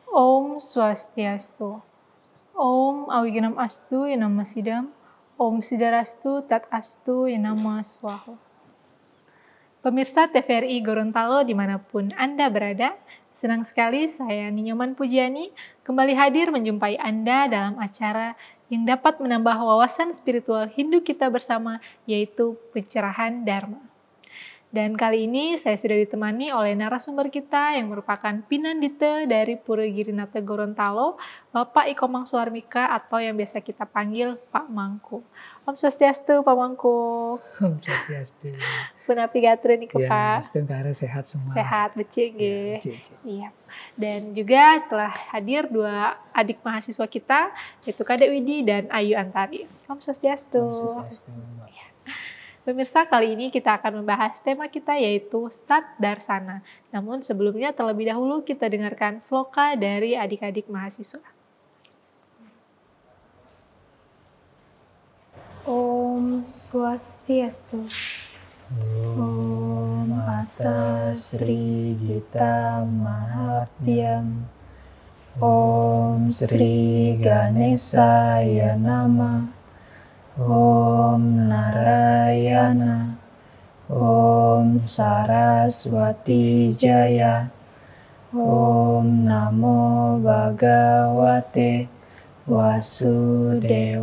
Om Swastiastu. Om Awiganam Astu Yanama Sidam. Om Sidarastu Tat Astu Yanama Swaho. Pemirsa TVRI Gorontalo dimanapun Anda berada, senang sekali saya Ninyoman Pujiani kembali hadir menjumpai Anda dalam acara yang dapat menambah wawasan spiritual Hindu kita bersama, yaitu pencerahan Dharma. Dan kali ini saya sudah ditemani oleh narasumber kita yang merupakan Pinandita dari Pura Girinata Gorontalo, Bapak Iko Mangsuarmika atau yang biasa kita panggil Pak Mangku. Om Swastiastu, Pak Mangku. Om Swastiastu. Punapi gatre nih ke Ya, Pak. setengah sehat semua. Sehat, becik Ya, ya. Iya. Dan juga telah hadir dua adik mahasiswa kita, yaitu Kadek Widi dan Ayu Antari. Om Swastiastu. Om Swastiastu. Ya. Pemirsa, kali ini kita akan membahas tema kita yaitu Sat Darsana. Namun sebelumnya terlebih dahulu kita dengarkan sloka dari adik-adik mahasiswa. Om Swastiastu. Om Atas Sri Gita Mahatyam. Om Sri Ganesaya Nama. Om Narayana. Om Saraswati Jaya. Om Namo Bhagavate Vasudevaya.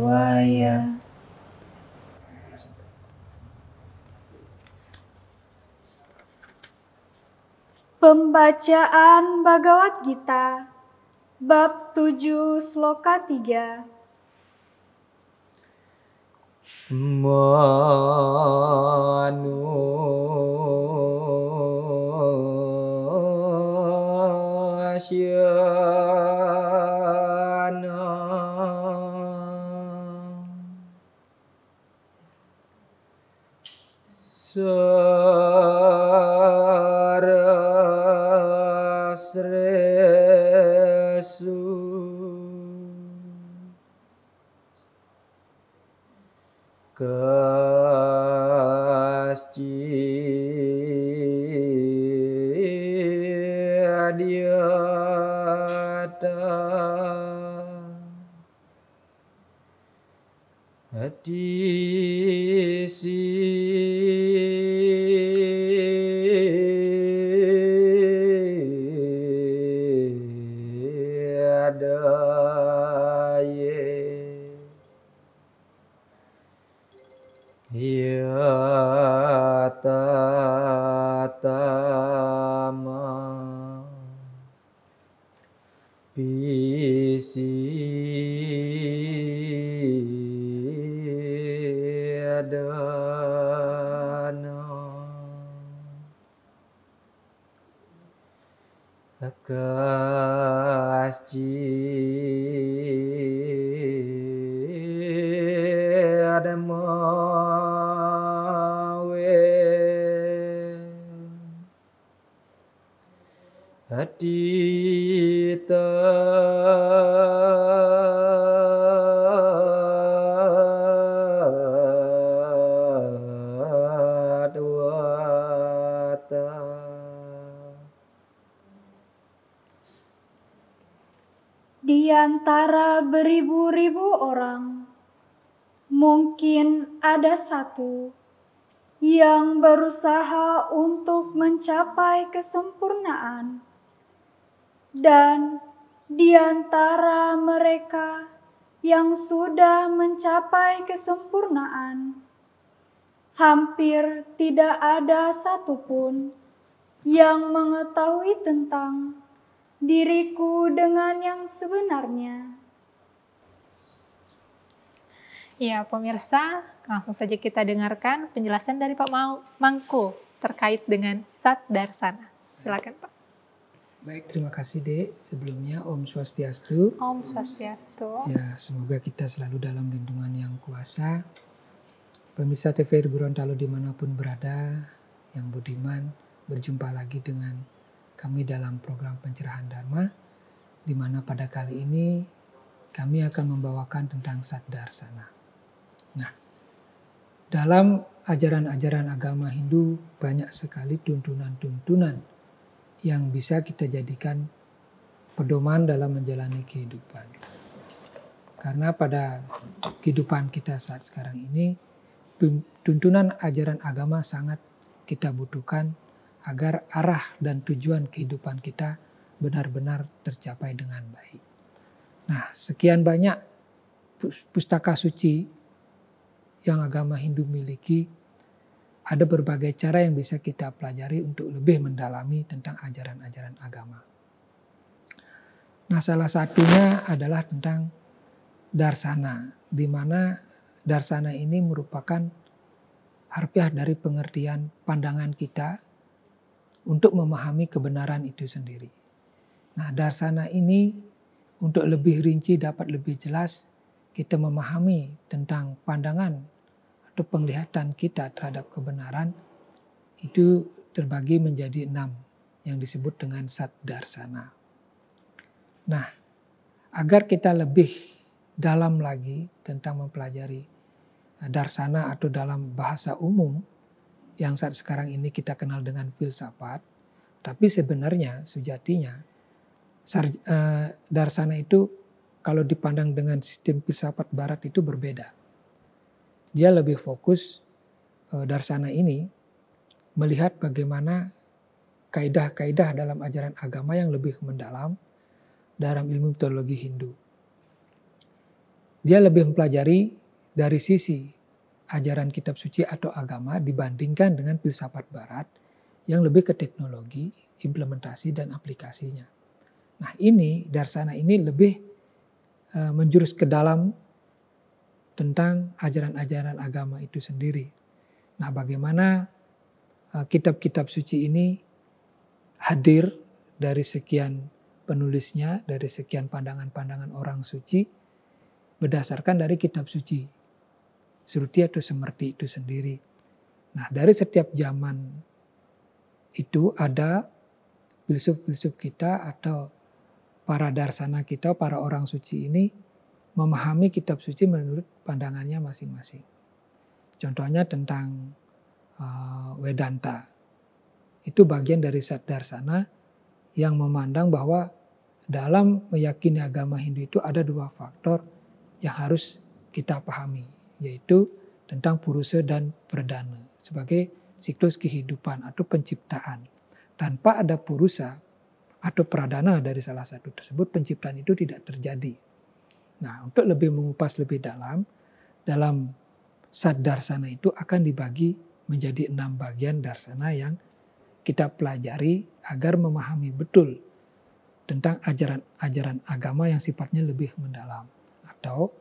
Pembacaan Bhagavad Gita, Bab 7, Sloka 3. Di antara beribu-ribu orang, mungkin ada satu yang berusaha untuk mencapai kesempurnaan. Dan di antara mereka yang sudah mencapai kesempurnaan, hampir tidak ada satupun yang mengetahui tentang diriku dengan yang sebenarnya. Ya, pemirsa, langsung saja kita dengarkan penjelasan dari Pak Mangku terkait dengan Sat Darsana. Silakan, Pak. Baik, terima kasih, Dek. Sebelumnya Om Swastiastu. Om Swastiastu. Ya, semoga kita selalu dalam lindungan yang kuasa. Pemirsa TVRI Gorontalo dimanapun berada, yang budiman, berjumpa lagi dengan kami dalam program pencerahan Dharma, di mana pada kali ini kami akan membawakan tentang Sat Darsana. Nah, dalam ajaran-ajaran agama Hindu banyak sekali tuntunan-tuntunan yang bisa kita jadikan pedoman dalam menjalani kehidupan. Karena pada kehidupan kita saat sekarang ini, tuntunan ajaran agama sangat kita butuhkan agar arah dan tujuan kehidupan kita benar-benar tercapai dengan baik. Nah, sekian banyak pustaka suci yang agama Hindu miliki. Ada berbagai cara yang bisa kita pelajari untuk lebih mendalami tentang ajaran-ajaran agama. Nah, salah satunya adalah tentang darsana, di mana darsana ini merupakan harfiah dari pengertian pandangan kita untuk memahami kebenaran itu sendiri. Nah, darsana ini untuk lebih rinci, dapat lebih jelas kita memahami tentang pandangan atau penglihatan kita terhadap kebenaran, itu terbagi menjadi 6 yang disebut dengan Saddarsana. Nah, agar kita lebih dalam lagi tentang mempelajari darsana atau dalam bahasa umum yang saat sekarang ini kita kenal dengan filsafat, tapi sebenarnya sejatinya darsana itu kalau dipandang dengan sistem filsafat barat itu berbeda. Dia lebih fokus darsana ini melihat bagaimana kaidah-kaidah dalam ajaran agama yang lebih mendalam dalam ilmu teologi Hindu. Dia lebih mempelajari dari sisi ajaran kitab suci atau agama dibandingkan dengan filsafat barat yang lebih ke teknologi, implementasi dan aplikasinya. Nah, ini darsana ini lebih menjurus ke dalam tentang ajaran-ajaran agama itu sendiri. Nah, bagaimana kitab-kitab suci ini hadir dari sekian penulisnya, dari sekian pandangan-pandangan orang suci, berdasarkan dari kitab suci, Sruti atau Semerti itu sendiri. Nah, dari setiap zaman itu ada filsuf-filsuf kita atau para darsana kita, para orang suci ini memahami kitab suci menurut pandangannya masing-masing. Contohnya tentang Vedanta. Itu bagian dari Saddarsana yang memandang bahwa dalam meyakini agama Hindu itu ada 2 faktor yang harus kita pahami, yaitu tentang Purusa dan Pradana sebagai siklus kehidupan atau penciptaan. Tanpa ada Purusa atau Pradana dari salah satu tersebut, penciptaan itu tidak terjadi. Nah, untuk lebih mengupas lebih dalam Saddarsana itu akan dibagi menjadi 6 bagian darsana yang kita pelajari agar memahami betul tentang ajaran-ajaran agama yang sifatnya lebih mendalam. Atau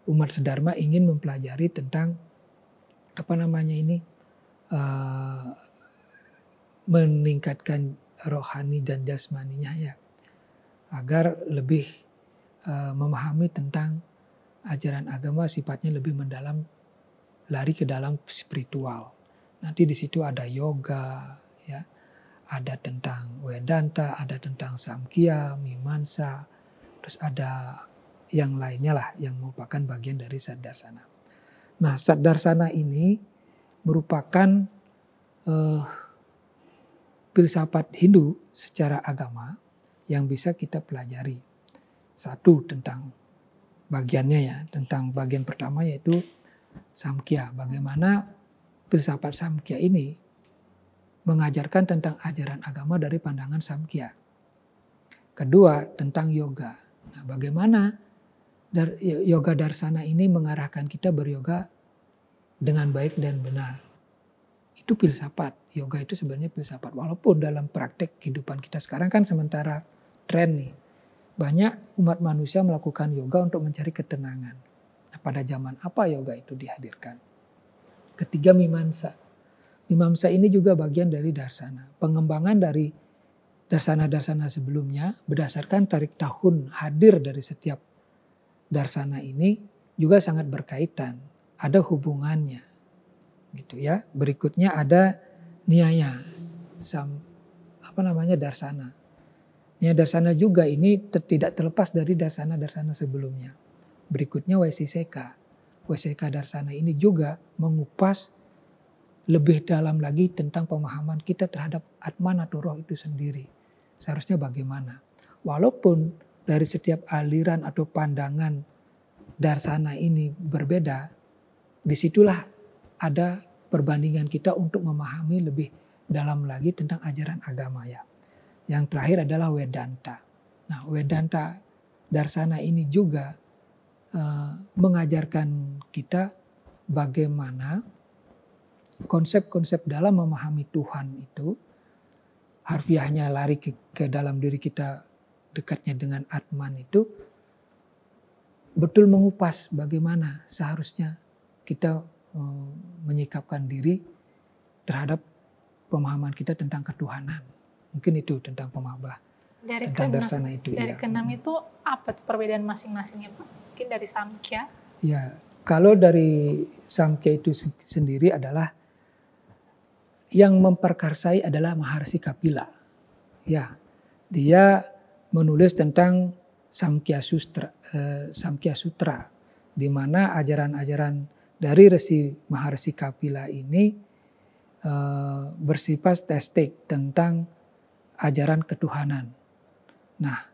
umat sedharma ingin mempelajari tentang meningkatkan rohani dan jasmaninya ya, agar lebih memahami tentang ajaran agama sifatnya lebih mendalam, lari ke dalam spiritual. Nanti di situ ada yoga, ya, ada tentang Vedanta, ada tentang Samkhya, Mimamsa, terus ada yang lainnya lah yang merupakan bagian dari Saddarsana. Nah, Saddarsana ini merupakan filsafat Hindu secara agama yang bisa kita pelajari. Satu tentang bagiannya ya, tentang bagian pertama yaitu Samkhya. Bagaimana filsafat Samkhya ini mengajarkan tentang ajaran agama dari pandangan Samkhya. Kedua tentang yoga. Nah, bagaimana yoga darsana ini mengarahkan kita beryoga dengan baik dan benar. Itu filsafat. Yoga itu sebenarnya filsafat. Walaupun dalam praktek kehidupan kita sekarang kan sementara tren nih. Banyak umat manusia melakukan yoga untuk mencari ketenangan. Nah, pada zaman apa yoga itu dihadirkan? Ketiga, Mimamsa. Mimamsa ini juga bagian dari darsana. Pengembangan dari darsana-darsana sebelumnya berdasarkan tarik tahun hadir dari setiap darsana ini juga sangat berkaitan. Ada hubungannya. Gitu ya. Berikutnya ada Nyaya. Darsana. Ya, darsana juga ini tidak terlepas dari darsana-darsana sebelumnya. Berikutnya Vaisesika. Vaisesika darsana ini juga mengupas lebih dalam lagi tentang pemahaman kita terhadap Atman atau roh itu sendiri. Seharusnya bagaimana. walaupun dari setiap aliran atau pandangan darsana ini berbeda, disitulah ada perbandingan kita untuk memahami lebih dalam lagi tentang ajaran agama ya. Yang terakhir adalah Vedanta. Nah, Vedanta darsana ini juga mengajarkan kita bagaimana konsep-konsep dalam memahami Tuhan itu, harfiahnya lari ke dalam diri kita, dekatnya dengan Atman itu, betul mengupas bagaimana seharusnya kita menyikapkan diri terhadap pemahaman kita tentang ketuhanan. Mungkin itu tentang pemabah, tentang darsana itu. Dari keenam itu apa perbedaan masing-masingnya Pak? Mungkin dari Samkhya? Ya, kalau dari Samkhya itu sendiri adalah yang memperkarsai adalah Maharsi Kapila. Ya, dia menulis tentang Samkhya Sutra, di mana ajaran-ajaran dari Resi Maharsi Kapila ini bersifat testik tentang ajaran ketuhanan. Nah,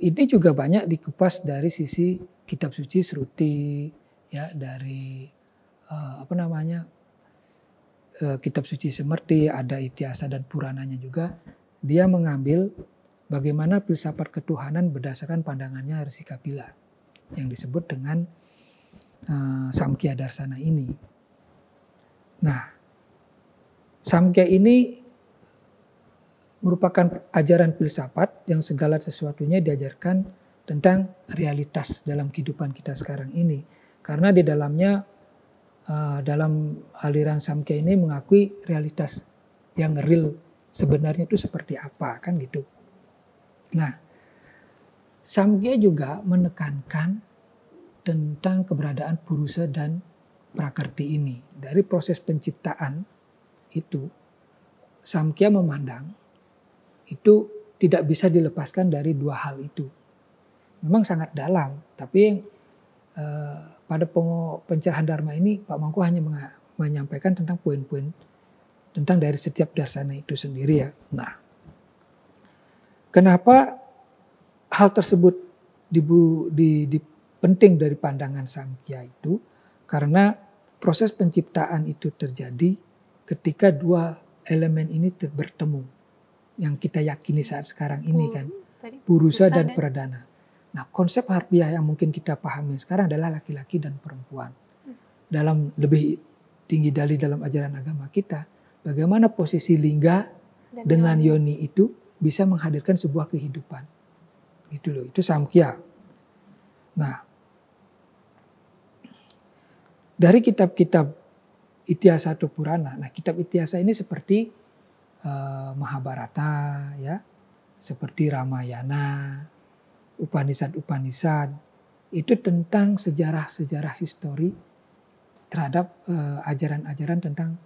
ini juga banyak dikupas dari sisi kitab suci Sruti, ya, dari kitab suci Semerti, ada Itiasa dan Purananya juga. Dia mengambil bagaimana filsafat ketuhanan berdasarkan pandangannya Resi Kapila yang disebut dengan Samkhya Darsana ini. Nah, Samkhya ini merupakan ajaran filsafat yang segala sesuatunya diajarkan tentang realitas dalam kehidupan kita sekarang ini. Karena di dalamnya, dalam aliran Samkhya ini mengakui realitas yang real sebenarnya itu seperti apa, kan gitu. Nah, Samkhya juga menekankan tentang keberadaan Purusa dan Prakrti ini. Dari proses penciptaan itu, Samkhya memandang itu tidak bisa dilepaskan dari dua hal itu. Memang sangat dalam, tapi pada pencerahan Dharma ini Pak Mangku hanya menyampaikan tentang poin-poin tentang dari setiap darsana itu sendiri ya. Nah, kenapa hal tersebut penting dari pandangan Samkhya itu? Karena proses penciptaan itu terjadi ketika dua elemen ini bertemu. Yang kita yakini saat sekarang ini kan, Purusa dan Pradana. Nah, konsep harfiah yang mungkin kita pahami sekarang adalah laki-laki dan perempuan. Dalam lebih tinggi dari dalam ajaran agama kita, bagaimana posisi lingga dengan yoni itu bisa menghadirkan sebuah kehidupan. Gitu loh, itu Samkhya. Nah, dari kitab-kitab Itiasa atau Purana, nah kitab Itiasa ini seperti Mahabharata, ya, seperti Ramayana, Upanishad, itu tentang sejarah-sejarah histori terhadap ajaran-ajaran tentang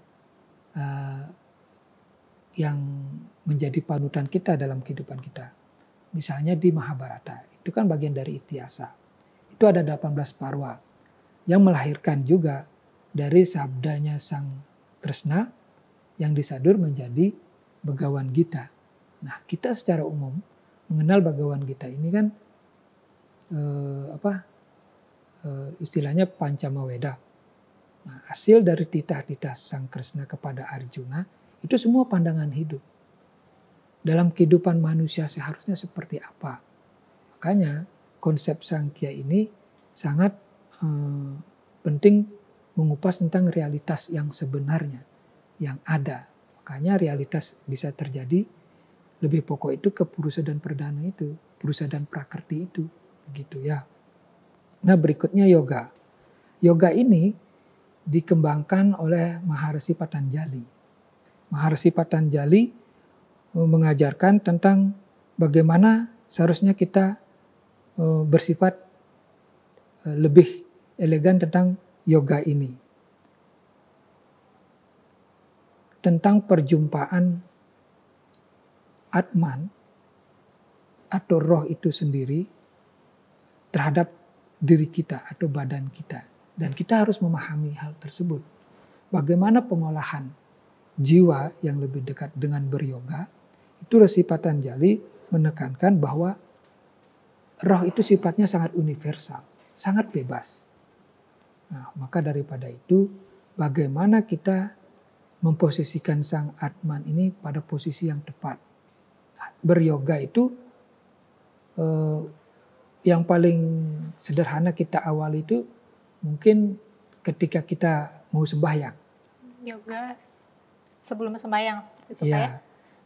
yang menjadi panutan kita dalam kehidupan kita. Misalnya di Mahabharata, itu kan bagian dari Itiasa. Itu ada 18 parwa yang melahirkan juga dari sabdanya Sang Kresna yang disadur menjadi Bhagawan Gita. Nah, kita secara umum mengenal Bhagawan Gita ini kan istilahnya Pancamaweda. Nah, hasil dari titah-titah Sang Kresna kepada Arjuna itu semua pandangan hidup. Dalam kehidupan manusia seharusnya seperti apa? Makanya konsep Samkhya ini sangat penting mengupas tentang realitas yang sebenarnya yang ada. Makanya realitas bisa terjadi lebih pokok itu ke Purusa dan Pradana itu, Purusa dan Prakrti itu, begitu ya. Nah, berikutnya yoga. Yoga ini dikembangkan oleh Maharsi Patanjali. Maharsi Patanjali mengajarkan tentang bagaimana seharusnya kita bersifat lebih elegan tentang yoga ini. Tentang perjumpaan Atman atau roh itu sendiri terhadap diri kita atau badan kita. Dan kita harus memahami hal tersebut. Bagaimana pengolahan jiwa yang lebih dekat dengan beryoga, itu Resi Patanjali menekankan bahwa roh itu sifatnya sangat universal, sangat bebas. Nah, maka daripada itu, bagaimana kita memposisikan sang Atman ini pada posisi yang tepat. Nah, beryoga itu yang paling sederhana kita awali itu mungkin ketika kita mau sembahyang. Yoga sebelum sembahyang seperti itu Pak ya? Ya,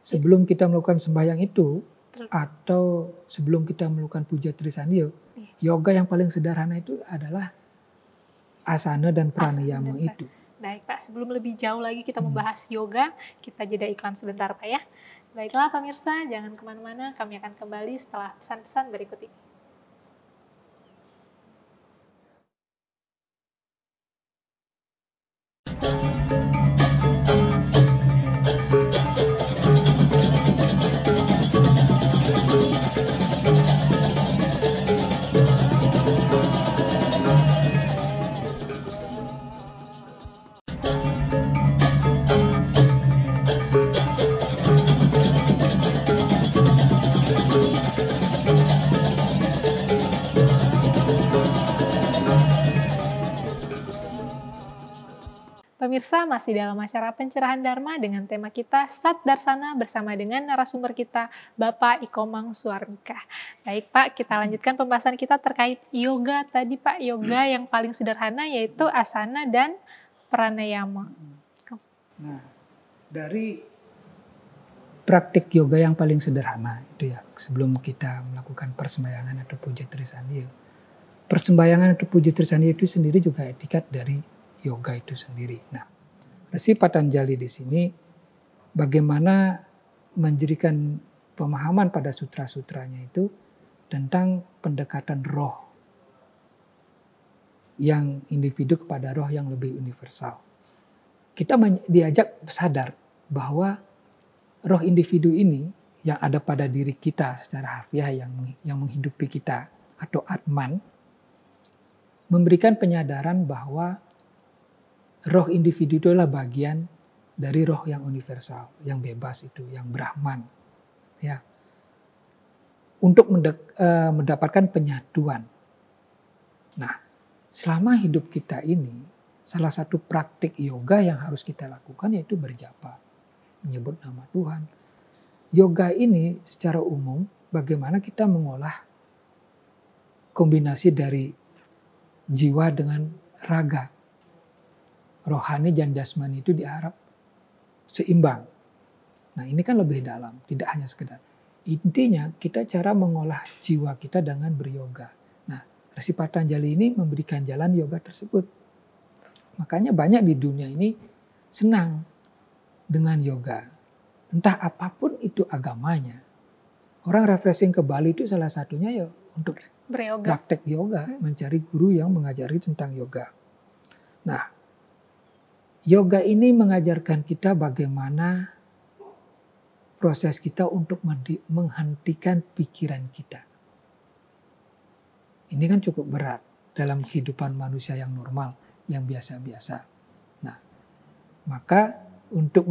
sebelum kita melakukan sembahyang itu atau sebelum kita melakukan puja Trisandiyo, yoga yang paling sederhana itu adalah asana dan pranayama itu. Baik Pak, sebelum lebih jauh lagi kita membahas yoga, kita jeda iklan sebentar Pak ya. Baiklah pemirsa, jangan kemana-mana, kami akan kembali setelah pesan-pesan berikut ini. Pemirsa, masih dalam acara pencerahan Dharma dengan tema kita Sat Darsana bersama dengan narasumber kita, Bapak Ikomang Suarmika. Baik Pak, kita lanjutkan pembahasan kita terkait yoga tadi Pak. Yoga yang paling sederhana yaitu asana dan pranayama. Nah, dari praktik yoga yang paling sederhana itu ya, sebelum kita melakukan persembahyangan atau puja Trisandiyo. Persembahyangan atau puja Trisandiyo itu sendiri juga etikat dari yoga itu sendiri. Nah, Resi Patanjali di sini bagaimana menjadikan pemahaman pada sutra-sutranya itu tentang pendekatan roh yang individu kepada roh yang lebih universal. Kita diajak sadar bahwa roh individu ini yang ada pada diri kita secara harfiah yang menghidupi kita atau Atman memberikan penyadaran bahwa roh individu itu adalah bagian dari roh yang universal, yang bebas itu, yang Brahman. Ya. Untuk mendapatkan penyatuan. Nah, selama hidup kita ini, salah satu praktik yoga yang harus kita lakukan yaitu berjapa. Menyebut nama Tuhan. Yoga ini secara umum bagaimana kita mengolah kombinasi dari jiwa dengan raga. Rohani dan jasmani itu diharap seimbang. Nah, ini kan lebih dalam, tidak hanya sekedar. Intinya kita cara mengolah jiwa kita dengan beryoga. Nah, Resi Patanjali ini memberikan jalan yoga tersebut. Makanya banyak di dunia ini senang dengan yoga. Entah apapun itu agamanya. Orang refreshing ke Bali itu salah satunya ya untuk beryoga. Praktek yoga, mencari guru yang mengajari tentang yoga. Nah, yoga ini mengajarkan kita bagaimana proses kita untuk menghentikan pikiran kita. Ini kan cukup berat dalam kehidupan manusia yang normal, yang biasa-biasa. Nah, maka untuk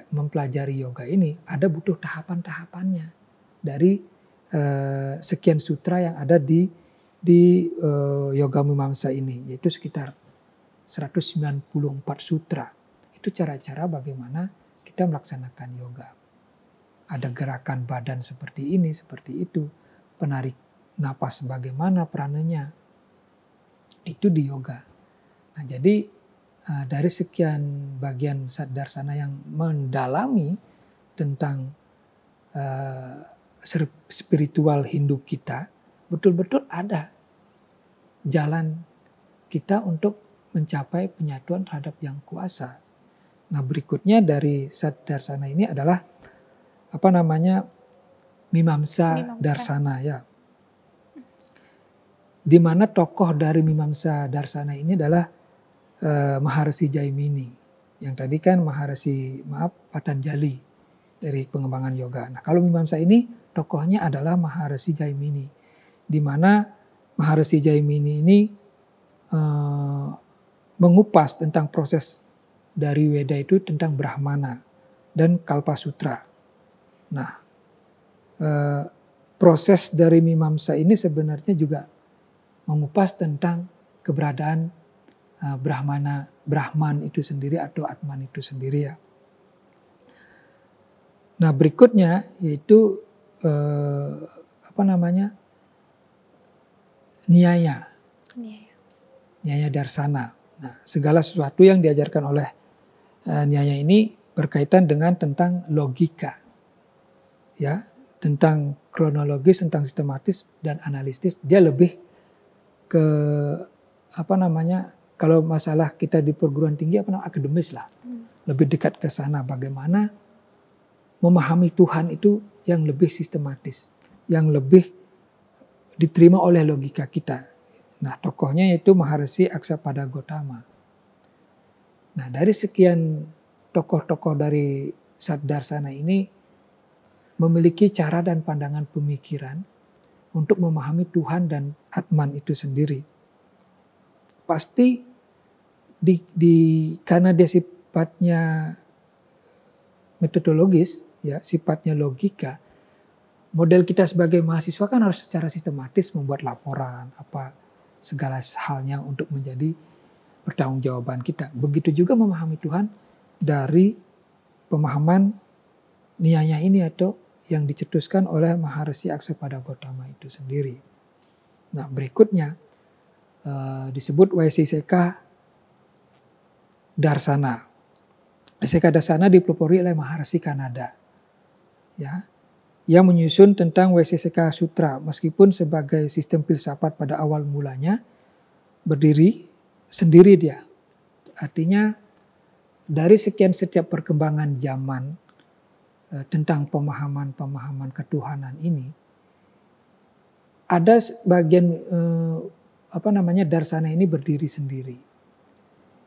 mempelajari yoga ini ada butuh tahapan-tahapannya dari sekian sutra yang ada di Yoga Mimamsa ini, yaitu sekitar 194 sutra. Itu cara-cara bagaimana kita melaksanakan yoga. Ada gerakan badan seperti ini, seperti itu. Penarik napas bagaimana perannya. Itu di yoga. Nah, jadi dari sekian bagian Saddarsana yang mendalami tentang spiritual Hindu kita, betul-betul ada jalan kita untuk mencapai penyatuan terhadap yang kuasa. Nah, berikutnya dari Saddarsana ini adalah Mimamsa Darsana ya. Di mana tokoh dari Mimamsa Darsana ini adalah Maharshi Jaimini. Yang tadi kan Patanjali dari pengembangan yoga. Nah, kalau Mimamsa ini tokohnya adalah Maharshi Jaimini. Di mana Maharshi Jaimini ini mengupas tentang proses dari Weda itu tentang Brahmana dan Kalpasutra. Nah, proses dari mimamsa ini sebenarnya juga mengupas tentang keberadaan Brahman itu sendiri atau Atman itu sendiri ya. Nah berikutnya yaitu Nyaya. Nyaya Darsana. Nah, segala sesuatu yang diajarkan oleh Nyaya ini berkaitan dengan tentang logika. Ya, tentang kronologis, tentang sistematis dan analitis. Dia lebih ke kalau masalah kita di perguruan tinggi akademis lah. Lebih dekat ke sana bagaimana memahami Tuhan itu yang lebih sistematis, yang lebih diterima oleh logika kita. Nah, tokohnya yaitu Maharshi Aksapada Gotama. Nah, dari sekian tokoh-tokoh dari Saddarsana ini memiliki cara dan pandangan pemikiran untuk memahami Tuhan dan Atman itu sendiri. Pasti karena dia sifatnya metodologis, ya, sifatnya logika. Model kita sebagai mahasiswa kan harus secara sistematis membuat laporan, segala halnya untuk menjadi pertanggungjawaban kita. Begitu juga memahami Tuhan dari pemahaman Nyaya ini atau yang dicetuskan oleh Maharshi Aksapada Gotama itu sendiri. Nah berikutnya disebut Vaisesika Darsana. Vaisesika Darsana dipelopori oleh Maharshi Kanada. Ya, yang menyusun tentang Vaisesika Sutra meskipun sebagai sistem filsafat pada awal mulanya berdiri sendiri dia. Artinya dari setiap perkembangan zaman tentang pemahaman ketuhanan ini ada bagian darsana ini berdiri sendiri.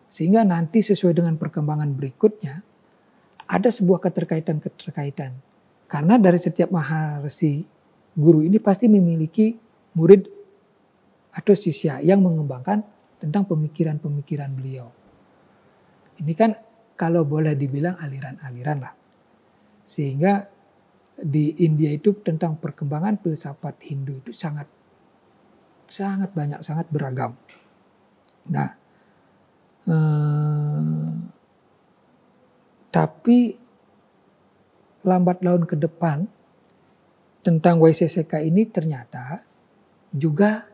Sehingga nanti sesuai dengan perkembangan berikutnya ada sebuah keterkaitan. Karena dari setiap maharsi guru ini pasti memiliki murid atau sisya yang mengembangkan tentang pemikiran-pemikiran beliau. Ini kan kalau boleh dibilang aliran-aliran lah. Sehingga di India itu tentang perkembangan filsafat Hindu itu sangat banyak, sangat beragam. Nah, tapi lambat laun ke depan tentang Vaisesika ini ternyata juga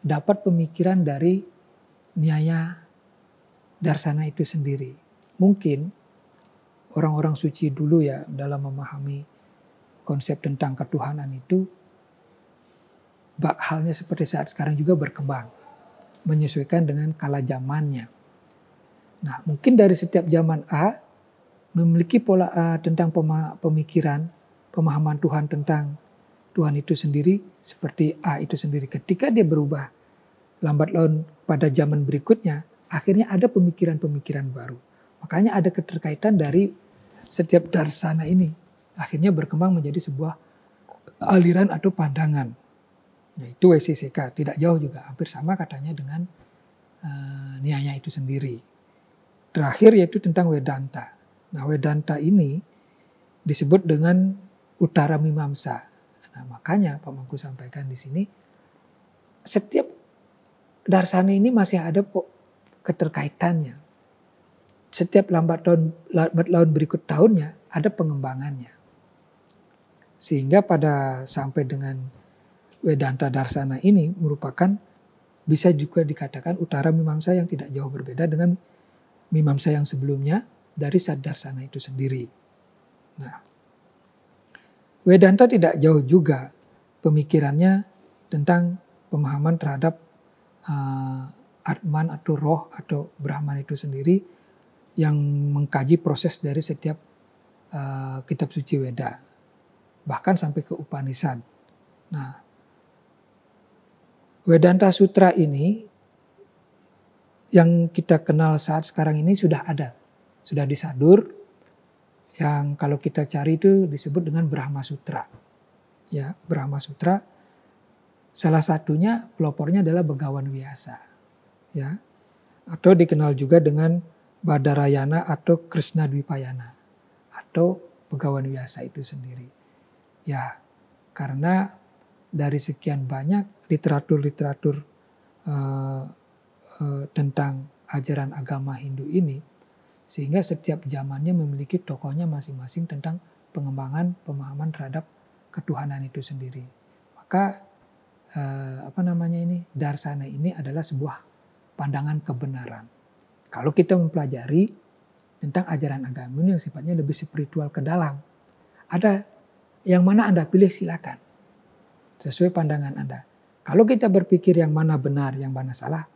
dapat pemikiran dari Nyaya Darsana itu sendiri. Mungkin orang-orang suci dulu ya dalam memahami konsep tentang ketuhanan itu halnya seperti saat sekarang juga berkembang, menyesuaikan dengan kala zamannya. Nah, mungkin dari setiap zaman A memiliki pola tentang pemahaman Tuhan tentang Tuhan itu sendiri seperti A itu sendiri. Ketika dia berubah lambat laun pada zaman berikutnya, akhirnya ada pemikiran-pemikiran baru. Makanya ada keterkaitan dari setiap darsana ini. Akhirnya berkembang menjadi sebuah aliran atau pandangan. Yaitu Vaisesika, tidak jauh juga, hampir sama katanya dengan Nyaya itu sendiri. Terakhir yaitu tentang Vedanta. Nah, Vedanta ini disebut dengan Utara Mimamsa. Nah, makanya Pak Mangku sampaikan di sini, setiap darsana ini masih ada keterkaitannya. Setiap lambat laun berikut tahunnya ada pengembangannya. Sehingga sampai dengan Vedanta Darsana ini merupakan bisa juga dikatakan Utara Mimamsa yang tidak jauh berbeda dengan Mimamsa yang sebelumnya dari Saddarsana itu sendiri. Nah, Vedanta tidak jauh juga pemikirannya tentang pemahaman terhadap Atman atau roh atau Brahman itu sendiri yang mengkaji proses dari setiap kitab suci Weda, bahkan sampai ke Upanishad. Nah, Vedanta Sutra ini yang kita kenal saat sekarang ini sudah ada, sudah disadur, yang kalau kita cari itu disebut dengan Brahma Sutra. Ya, Brahma Sutra salah satunya pelopornya adalah Begawan Vyasa. Ya, atau dikenal juga dengan Badarayana atau Krishna Dwipayana atau Begawan Vyasa itu sendiri. Ya, Karena dari sekian banyak literatur-literatur tentang ajaran agama Hindu ini, sehingga setiap zamannya memiliki tokohnya masing-masing tentang pengembangan pemahaman terhadap ketuhanan itu sendiri. Maka darsana ini adalah sebuah pandangan kebenaran. Kalau kita mempelajari tentang ajaran agama yang sifatnya lebih spiritual ke dalam, ada yang mana Anda pilih silakan, sesuai pandangan Anda. Kalau kita berpikir yang mana benar, yang mana salah,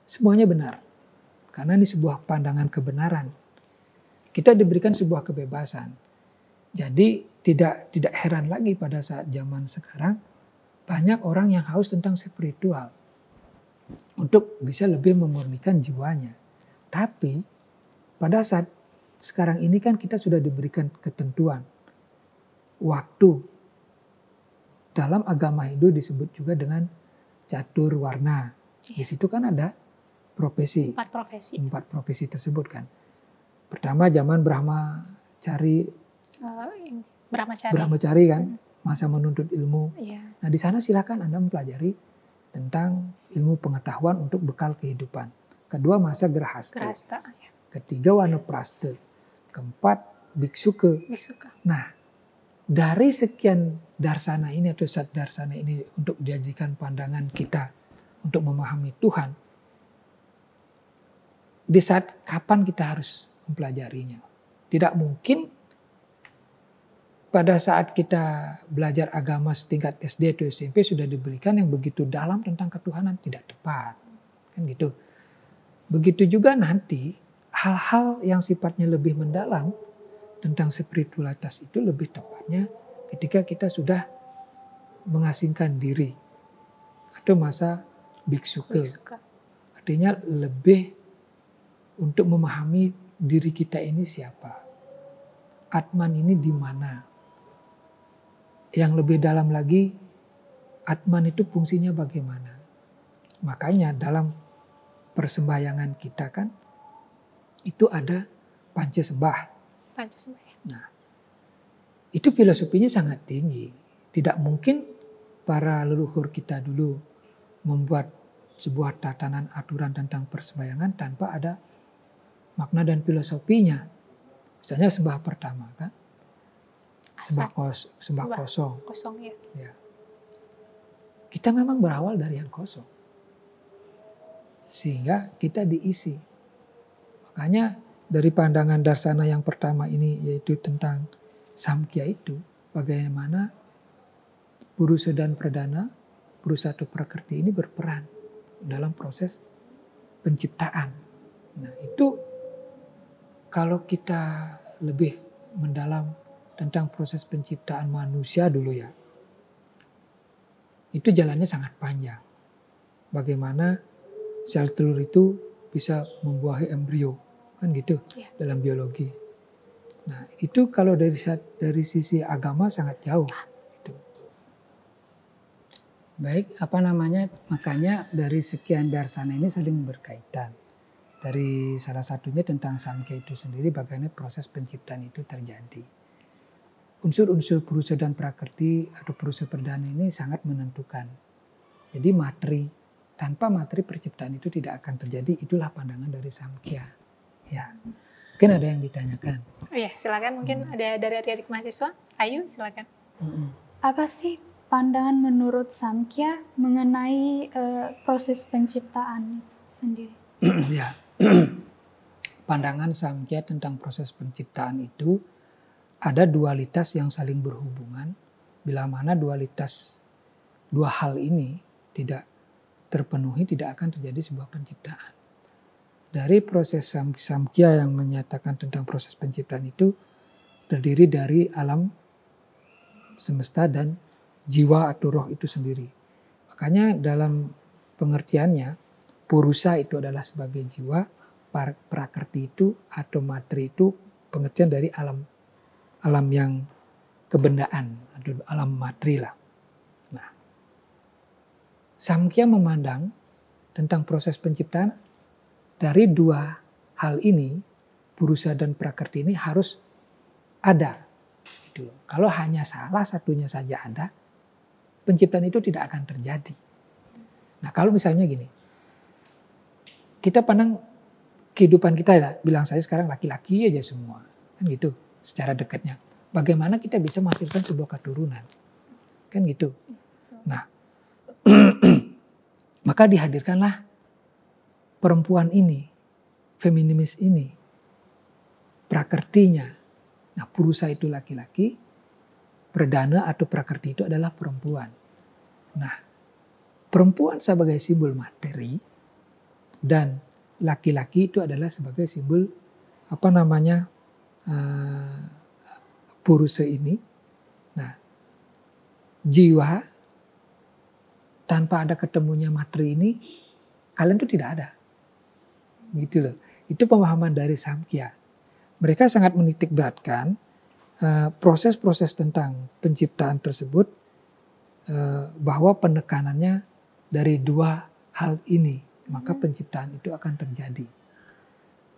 semuanya benar. Karena ini sebuah pandangan kebenaran. Kita diberikan sebuah kebebasan. Jadi tidak heran lagi pada saat zaman sekarang banyak orang yang haus tentang spiritual untuk bisa lebih memurnikan jiwanya. Tapi pada saat sekarang ini kan kita sudah diberikan ketentuan waktu. Dalam agama Hindu disebut juga dengan catur warna. Di situ kan ada profesi. 4 profesi. 4 profesi tersebut kan. Pertama zaman Brahmacari. Brahmacari kan, masa menuntut ilmu. Iya. Nah di sana silakan Anda mempelajari tentang ilmu pengetahuan untuk bekal kehidupan. Kedua masa Grahasta. Ya. Ketiga Wanaprastha. Keempat Biksuka. Nah dari sekian darsana ini atau sat darsana ini untuk dijadikan pandangan kita untuk memahami Tuhan, di saat kapan kita harus mempelajarinya? Tidak mungkin pada saat kita belajar agama setingkat SD atau SMP sudah diberikan yang begitu dalam tentang ketuhanan, tidak tepat. Kan gitu. Begitu juga nanti hal-hal yang sifatnya lebih mendalam tentang spiritualitas itu lebih tepatnya ketika kita sudah mengasingkan diri atau masa biksuka. Artinya lebih untuk memahami diri kita ini siapa. Atman ini di mana. Yang lebih dalam lagi, Atman itu fungsinya bagaimana. Makanya dalam persembahyangan kita kan itu ada pancasembah. Nah, itu filosofinya sangat tinggi. Tidak mungkin para leluhur kita dulu membuat sebuah tatanan aturan tentang persembahyangan tanpa ada makna dan filosofinya. Misalnya sembah pertama kan, sembah kosong. Ya. Kita memang berawal dari yang kosong, sehingga kita diisi. Makanya dari pandangan darsana yang pertama ini yaitu tentang Samkhya itu, bagaimana Purusa dan Pradana, Purusa atau Prakrti ini berperan dalam proses penciptaan. Nah itu kalau kita lebih mendalam tentang proses penciptaan manusia dulu ya, itu jalannya sangat panjang. Bagaimana sel telur itu bisa membuahi embrio. Kan gitu ya, dalam biologi. Nah itu kalau dari sisi agama sangat jauh. Gitu. Baik, makanya dari sekian darsana ini saling berkaitan. Dari salah satunya tentang Samkhya itu sendiri, bagaimana proses penciptaan itu terjadi. Unsur-unsur Purusa dan Prakrti atau Purusa Pradana ini sangat menentukan. Jadi tanpa materi perciptaan itu tidak akan terjadi. Itulah pandangan dari Samkhya. Ya, mungkin ada yang ditanyakan. Oh ya, silakan. Mungkin ada dari adik-adik mahasiswa. Ayu, silakan. Apa sih pandangan menurut Samkhya mengenai proses penciptaan sendiri? Ya, pandangan Samkhya tentang proses penciptaan itu ada dualitas yang saling berhubungan. Bila mana dua hal ini tidak terpenuhi, tidak akan terjadi sebuah penciptaan. Dari proses Samkhya yang menyatakan tentang proses penciptaan itu terdiri dari alam semesta dan jiwa atau roh itu sendiri. Makanya dalam pengertiannya, Purusa itu adalah sebagai jiwa, Prakrti itu atau materi itu pengertian dari alam yang kebendaan atau alam materi lah. Nah, Samkhya memandang tentang proses penciptaan dari dua hal ini, Purusa dan Prakrti ini harus ada. Gitu. Kalau hanya salah satunya saja ada, penciptaan itu tidak akan terjadi. Nah kalau misalnya gini, kita pandang kehidupan kita ya, bilang saya sekarang laki-laki aja semua, kan gitu secara dekatnya. Bagaimana kita bisa menghasilkan sebuah keturunan, kan gitu. Nah, maka dihadirkanlah perempuan ini, feminimis ini, prakertinya. Nah, purusa itu laki-laki, perdana atau prakerti itu adalah perempuan. Nah, perempuan sebagai simbol materi dan laki-laki itu adalah sebagai simbol purusa ini. Nah, jiwa tanpa ada ketemunya materi ini, kalian itu tidak ada. Gitu loh. Itu pemahaman dari Samkhya. Mereka sangat menitik beratkan proses-proses tentang penciptaan tersebut, bahwa penekanannya dari dua hal ini, maka penciptaan itu akan terjadi.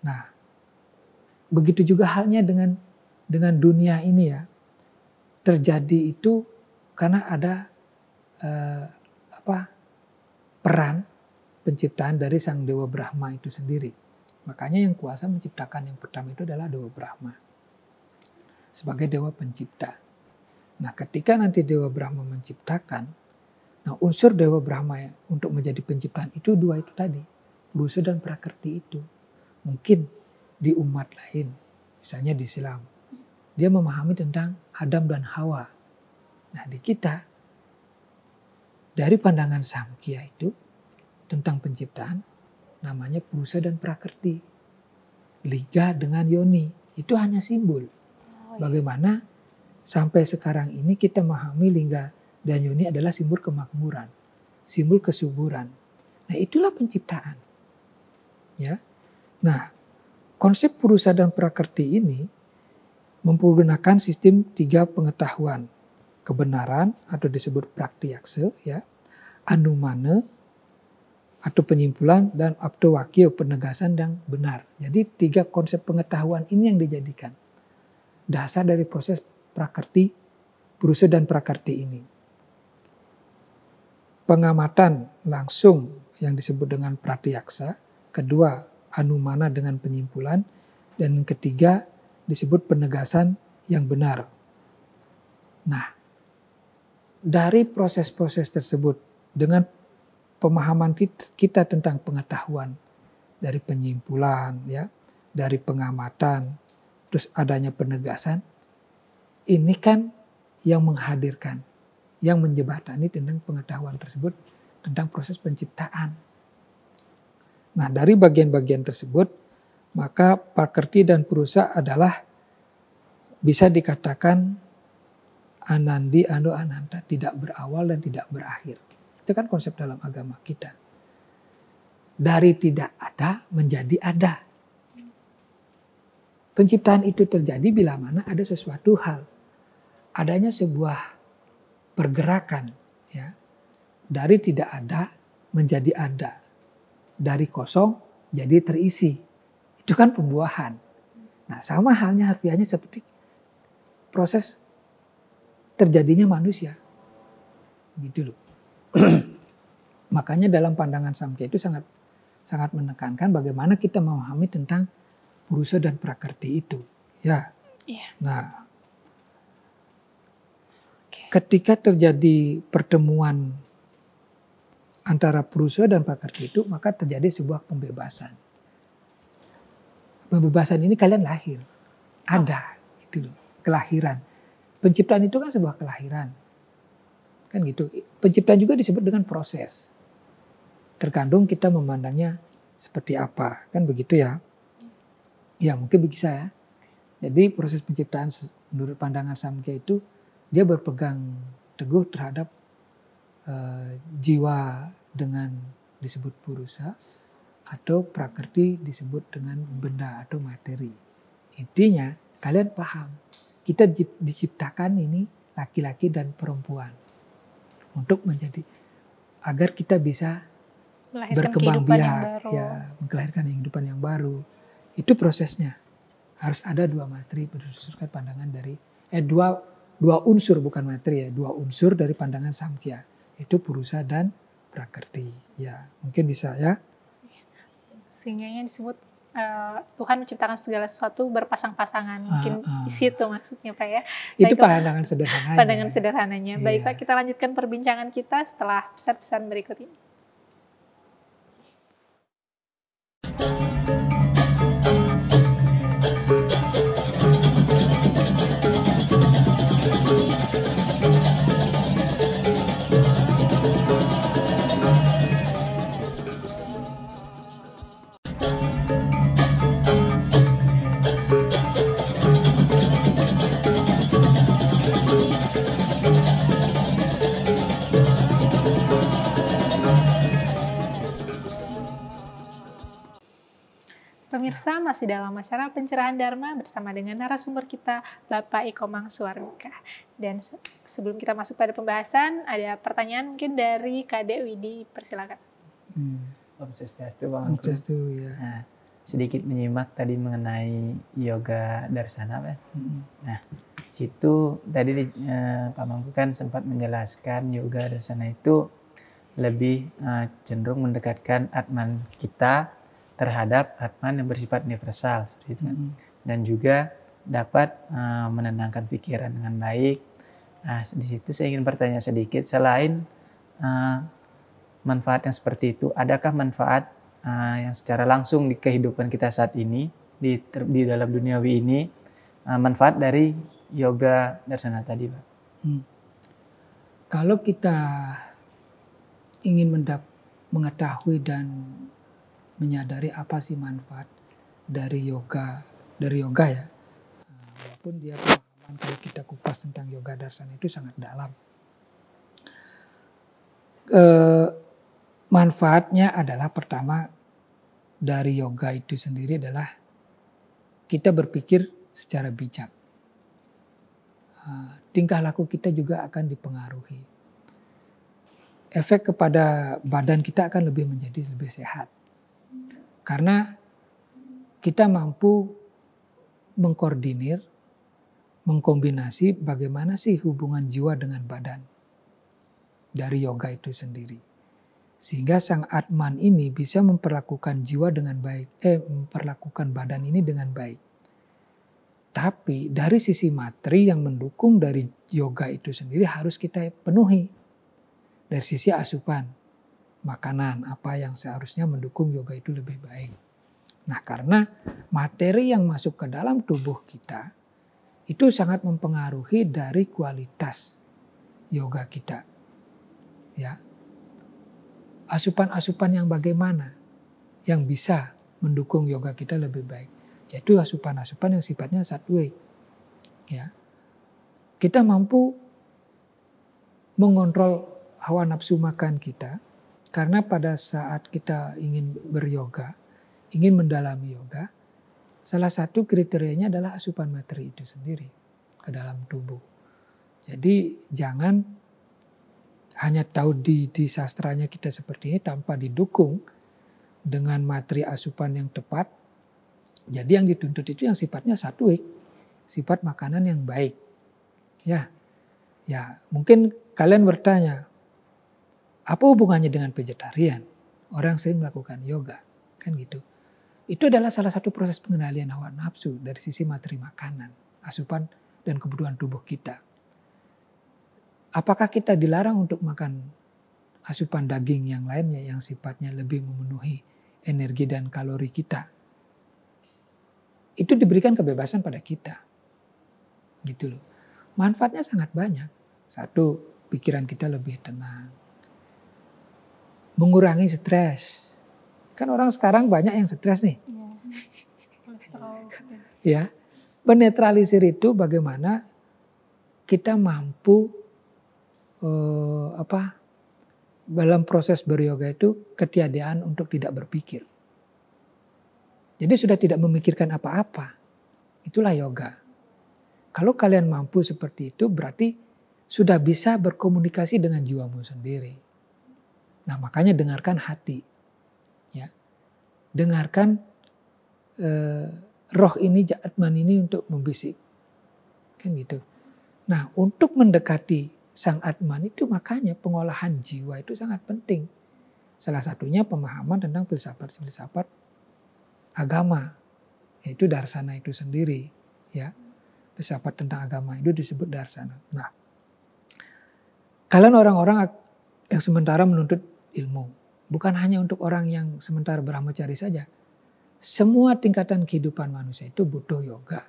Nah, begitu juga halnya dengan dunia ini ya, terjadi itu karena ada peran penciptaan dari Sang Dewa Brahma itu sendiri. Makanya yang kuasa menciptakan yang pertama itu adalah Dewa Brahma sebagai dewa pencipta. Nah, ketika nanti Dewa Brahma menciptakan, nah unsur Dewa Brahma untuk menjadi penciptaan itu dua itu tadi, purusa dan prakerti itu. Mungkin di umat lain, misalnya di Islam, dia memahami tentang Adam dan Hawa. Nah, di kita dari pandangan Samkhya itu tentang penciptaan namanya purusa dan prakerti. Liga dengan yoni itu hanya simbol. Bagaimana sampai sekarang ini kita memahami lingga dan yoni adalah simbol kemakmuran, simbol kesuburan. Nah, itulah penciptaan. Ya. Nah, konsep purusa dan prakerti ini menggunakan sistem 3 pengetahuan. Kebenaran atau disebut praktiyaksa, ya, anumana atau penyimpulan, dan aptawakya penegasan yang benar. Jadi 3 konsep pengetahuan ini yang dijadikan dasar dari proses prakerti, purusa dan prakerti ini. Pengamatan langsung yang disebut dengan pratyaksa, kedua anumana dengan penyimpulan, dan yang ketiga disebut penegasan yang benar. Nah, dari proses-proses tersebut dengan pemahaman kita tentang pengetahuan dari penyimpulan, ya, dari pengamatan, terus adanya penegasan, ini kan yang menghadirkan, yang menjembatani tentang pengetahuan tersebut tentang proses penciptaan. Nah, dari bagian-bagian tersebut, maka prakerti dan purusa adalah bisa dikatakan anandi anu ananta, tidak berawal dan tidak berakhir. Itu kan konsep dalam agama kita. Dari tidak ada menjadi ada. Penciptaan itu terjadi bila mana ada sesuatu hal. Adanya sebuah pergerakan, ya. Dari tidak ada menjadi ada. Dari kosong jadi terisi. Itu kan pembuahan. Nah, sama halnya harfiahnya seperti proses terjadinya manusia. Gitu loh. Makanya dalam pandangan Samkhya itu sangat menekankan bagaimana kita memahami tentang purusa dan prakerti itu. Ya. Nah, ketika terjadi pertemuan antara purusa dan prakerti itu, maka terjadi sebuah pembebasan. Pembebasan ini kalian lahir. Ada. Itu loh. Kelahiran. Penciptaan itu kan sebuah kelahiran. Kan gitu. Penciptaan juga disebut dengan proses. Tergantung kita memandangnya seperti apa. Kan begitu ya. Ya mungkin begitu saya. Jadi proses penciptaan menurut pandangan Samkhya itu dia berpegang teguh terhadap jiwa dengan disebut purusa atau prakerti disebut dengan benda atau materi. Intinya kalian paham. Kita diciptakan ini laki-laki dan perempuan. Untuk menjadi, agar kita bisa berkembang biak, ya, melahirkan kehidupan yang baru. Itu prosesnya. Harus ada 2 materi berdasarkan pandangan dari dua dua unsur, bukan materi ya, dua unsur dari pandangan Samkhya, itu Purusa dan Prakrti. Ya, mungkin bisa ya. Sehingga disebut Tuhan menciptakan segala sesuatu berpasang-pasangan. Mungkin di situ maksudnya Pak ya. Itu Baik, pandangan sederhananya. Pandangan sederhananya. Iya. Baik Pak, kita lanjutkan perbincangan kita setelah pesan-pesan berikut ini. Pemirsa, masih dalam acara Pencerahan Dharma bersama dengan narasumber kita, Bapak Eko Mangsuarmika. Dan sebelum kita masuk pada pembahasan, ada pertanyaan mungkin dari Kadek Widi, persilakan. Om Swastiastu, Bang. Om Swastiastu, ya. Nah, sedikit menyimak tadi mengenai yoga darsana, Pak. Nah, situ tadi Pak Mangku kan sempat menjelaskan yoga darsana itu lebih cenderung mendekatkan Atman kita terhadap Atman yang bersifat universal seperti itu kan. Dan juga dapat menenangkan pikiran dengan baik. Nah, di situ saya ingin bertanya sedikit, selain manfaat yang seperti itu, adakah manfaat yang secara langsung di kehidupan kita saat ini di dalam duniawi ini, manfaat dari yoga darsana tadi, Pak? Kalau kita ingin mengetahui dan menyadari apa sih manfaat dari yoga ya, walaupun dia pemahaman kalau kita kupas tentang yoga darsana itu sangat dalam. Manfaatnya adalah pertama dari yoga itu sendiri adalah kita berpikir secara bijak. Tingkah laku kita juga akan dipengaruhi. Efek kepada badan kita akan menjadi lebih sehat. Karena kita mampu mengkoordinir, mengkombinasi bagaimana sih hubungan jiwa dengan badan dari yoga itu sendiri. Sehingga sang Atman ini bisa memperlakukan jiwa dengan baik, memperlakukan badan ini dengan baik. Tapi dari sisi materi yang mendukung dari yoga itu sendiri harus kita penuhi. Dari sisi asupan, makanan apa yang seharusnya mendukung yoga itu lebih baik. Nah, karena materi yang masuk ke dalam tubuh kita itu sangat mempengaruhi dari kualitas yoga kita. Ya. Asupan-asupan yang bagaimana yang bisa mendukung yoga kita lebih baik, yaitu asupan-asupan yang sifatnya satwik. Ya. Kita mampu mengontrol hawa nafsu makan kita. Karena pada saat kita ingin beryoga, ingin mendalami yoga, salah satu kriterianya adalah asupan materi itu sendiri ke dalam tubuh. Jadi jangan hanya tahu di sastranya kita seperti ini tanpa didukung dengan materi asupan yang tepat. Jadi yang dituntut itu yang sifatnya satwik, sifat makanan yang baik. Ya, mungkin kalian bertanya, apa hubungannya dengan vegetarian? Orang sering melakukan yoga, kan gitu. Itu adalah salah satu proses pengendalian hawa nafsu dari sisi materi makanan, asupan dan kebutuhan tubuh kita. Apakah kita dilarang untuk makan asupan daging yang lainnya yang sifatnya lebih memenuhi energi dan kalori kita? Itu diberikan kebebasan pada kita. Gitu loh. Manfaatnya sangat banyak. Satu, pikiran kita lebih tenang. Mengurangi stres. Kan orang sekarang banyak yang stres nih. Ya, menetralisir itu bagaimana kita mampu dalam proses beryoga itu ketiadaan untuk tidak berpikir. Jadi sudah tidak memikirkan apa-apa. Itulah yoga. Kalau kalian mampu seperti itu berarti sudah bisa berkomunikasi dengan jiwamu sendiri. Nah, makanya dengarkan hati. Ya. Dengarkan roh ini, Atman ini untuk membisik. Kan gitu. Nah, untuk mendekati Sang Atman itu makanya pengolahan jiwa itu sangat penting. Salah satunya pemahaman tentang filsafat-filsafat agama, yaitu darsana itu sendiri. Ya, filsafat tentang agama itu disebut darsana. Nah, kalian orang-orang yang sementara menuntut ilmu, bukan hanya untuk orang yang sementara brahmacari saja. Semua tingkatan kehidupan manusia itu butuh yoga.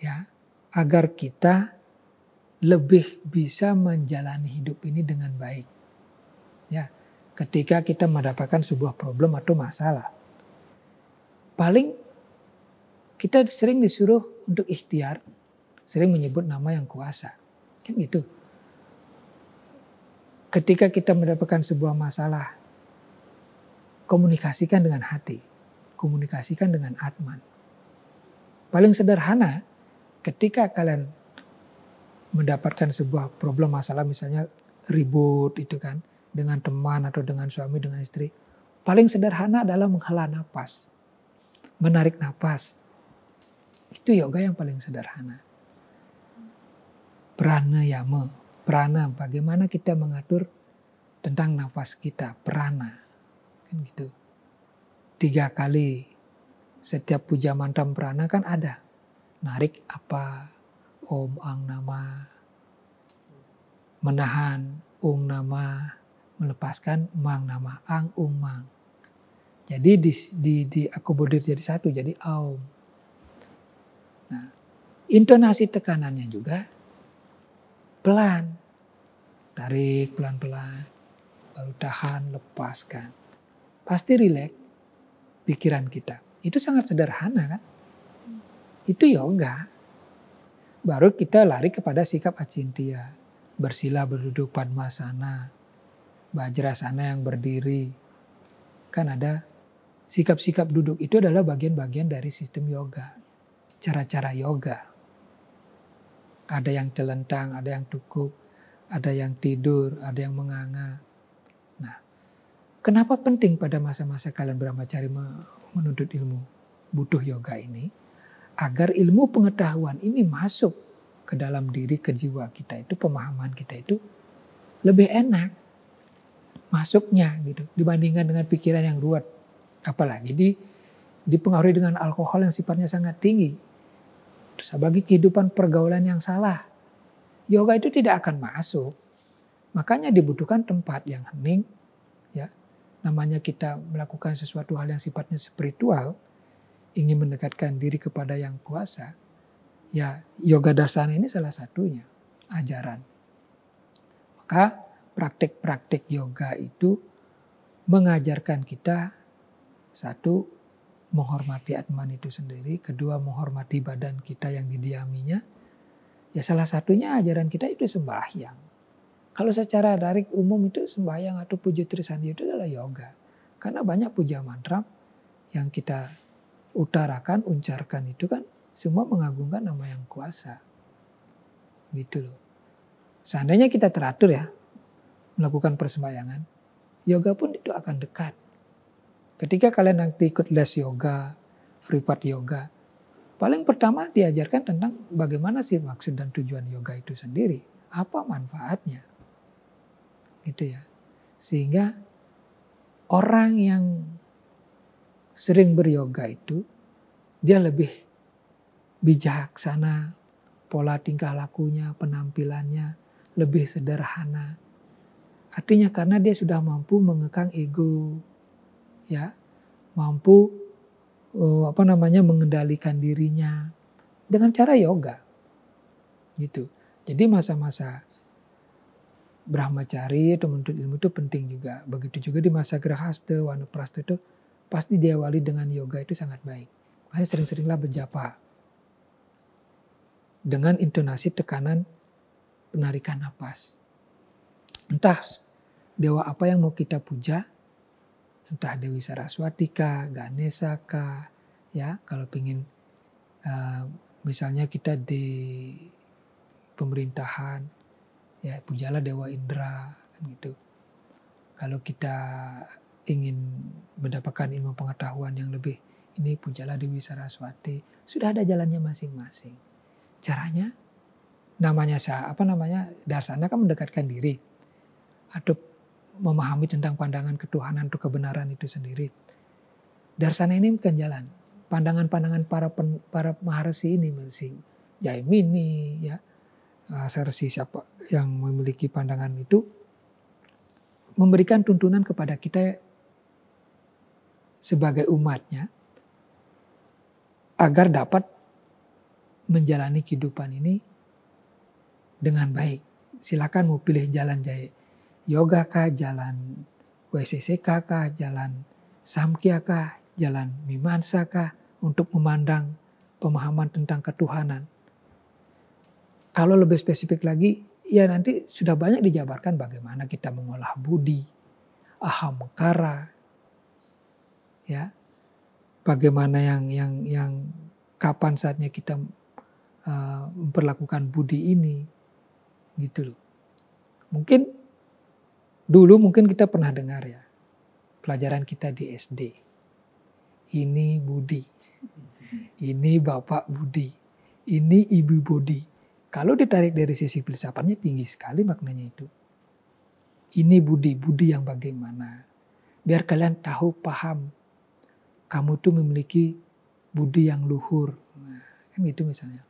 Ya, agar kita lebih bisa menjalani hidup ini dengan baik. Ya, ketika kita mendapatkan sebuah problem atau masalah, paling kita sering disuruh untuk ikhtiar, sering menyebut nama yang kuasa, kan gitu. Ketika kita mendapatkan sebuah masalah, komunikasikan dengan hati, komunikasikan dengan Atman. Paling sederhana, ketika kalian mendapatkan sebuah problem masalah, misalnya ribut itu kan dengan teman atau dengan suami, dengan istri, paling sederhana adalah menghela napas, menarik napas. Itu yoga yang paling sederhana. Pranayama, prana, bagaimana kita mengatur tentang nafas kita, prana, kan gitu. 3 kali setiap puja mantra prana kan ada. Narik apa? Om Ang Nama, menahan Ung Nama, melepaskan Mang Nama, Ang Ung Mang. Jadi diakomodir jadi satu, jadi Aum. Nah, intonasi tekanannya juga pelan, tarik pelan-pelan, baru tahan, lepaskan. Pasti rileks pikiran kita. Itu sangat sederhana kan? Itu yoga. Baru kita lari kepada sikap acintia. Bersila berduduk padmasana. Vajrasana yang berdiri. Kan ada sikap-sikap duduk itu adalah bagian-bagian dari sistem yoga. Cara-cara yoga. Ada yang celentang, ada yang tukuk, ada yang tidur, ada yang menganga. Nah, kenapa penting pada masa-masa kalian brahmacari menuntut ilmu? Butuh yoga ini. Agar ilmu pengetahuan ini masuk ke dalam diri, ke jiwa kita itu, pemahaman kita itu lebih enak masuknya gitu dibandingkan dengan pikiran yang ruwet. Apalagi dipengaruhi dengan alkohol yang sifatnya sangat tinggi. Terus bagi kehidupan pergaulan yang salah, yoga itu tidak akan masuk. Makanya dibutuhkan tempat yang hening, ya. Namanya kita melakukan sesuatu hal yang sifatnya spiritual, ingin mendekatkan diri kepada yang kuasa, ya yoga darsana ini salah satunya ajaran. Maka praktik-praktik yoga itu mengajarkan kita, satu, menghormati Atman itu sendiri, kedua menghormati badan kita yang didiaminya. Ya salah satunya ajaran kita itu sembahyang. Kalau secara darik umum itu sembahyang atau puja trisandi itu adalah yoga. Karena banyak puja mantra yang kita utarakan, uncarkan itu kan semua mengagungkan nama yang kuasa. Gitu loh. Seandainya kita teratur ya, melakukan persembahyangan, yoga pun itu akan dekat. Ketika kalian nanti ikut les yoga, privat yoga, paling pertama diajarkan tentang bagaimana sih maksud dan tujuan yoga itu sendiri. Apa manfaatnya. Gitu ya. Sehingga orang yang sering beryoga itu, dia lebih bijaksana, pola tingkah lakunya, penampilannya lebih sederhana. Artinya karena dia sudah mampu mengekang ego, ya, mampu mengendalikan dirinya dengan cara yoga, gitu. Jadi masa-masa brahmacari atau menuntut ilmu itu penting juga. Begitu juga di masa grahasta, wanaprastha itu pasti diawali dengan yoga itu sangat baik. Makanya sering-seringlah berjapa dengan intonasi tekanan penarikan napas. Entah dewa apa yang mau kita puja, entah Dewi Saraswati kah, Ganesha kah, ya kalau pingin misalnya kita di pemerintahan, ya pujalah Dewa Indra, kan gitu. Kalau kita ingin mendapatkan ilmu pengetahuan yang lebih, ini pujalah Dewi Saraswati. Sudah ada jalannya masing-masing. Caranya darsana kan mendekatkan diri atau memahami tentang pandangan ketuhanan atau kebenaran itu sendiri. Darsana ini bukan jalan. Pandangan-pandangan para maharsi ini, Maharishi Jaimini, ya, Sarsi siapa yang memiliki pandangan itu, memberikan tuntunan kepada kita sebagai umatnya agar dapat menjalani kehidupan ini dengan baik. Silakan mau pilih jalan jaya yoga kah, jalan WCCK kah, jalan Samkhya kah, jalan Mimamsa kah, untuk memandang pemahaman tentang ketuhanan. Kalau lebih spesifik lagi, ya nanti sudah banyak dijabarkan bagaimana kita mengolah budi, ahamkara, ya, bagaimana yang kapan saatnya kita memperlakukan budi ini, gitu loh. Mungkin dulu kita pernah dengar ya, pelajaran kita di SD. Ini budi, ini bapak budi, ini ibu budi. Kalau ditarik dari sisi filsafatnya tinggi sekali maknanya itu. Ini budi yang bagaimana. Biar kalian tahu, paham. Kamu tuh memiliki budi yang luhur. Nah, kan gitu misalnya.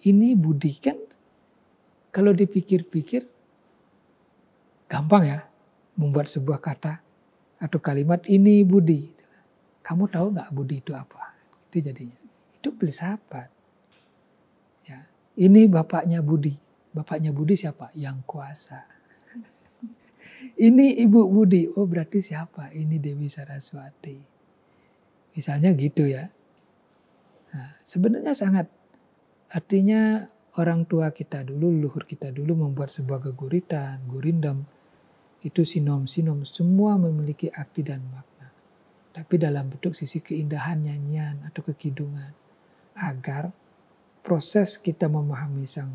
Ini budi kan kalau dipikir-pikir gampang ya membuat sebuah kata atau kalimat ini budi. Kamu tahu nggak budi itu apa? Itu jadinya. Itu filsafat. Ya. Ini bapaknya budi. Bapaknya budi siapa? Yang kuasa. Ini ibu budi. Oh berarti siapa? Ini Dewi Saraswati. Misalnya gitu ya. Nah, sebenarnya sangat, artinya orang tua kita dulu, leluhur kita dulu membuat sebuah geguritan, gurindam. Itu sinom-sinom, semua memiliki arti dan makna. Tapi dalam bentuk sisi keindahan, nyanyian, atau kekidungan. Agar proses kita memahami sang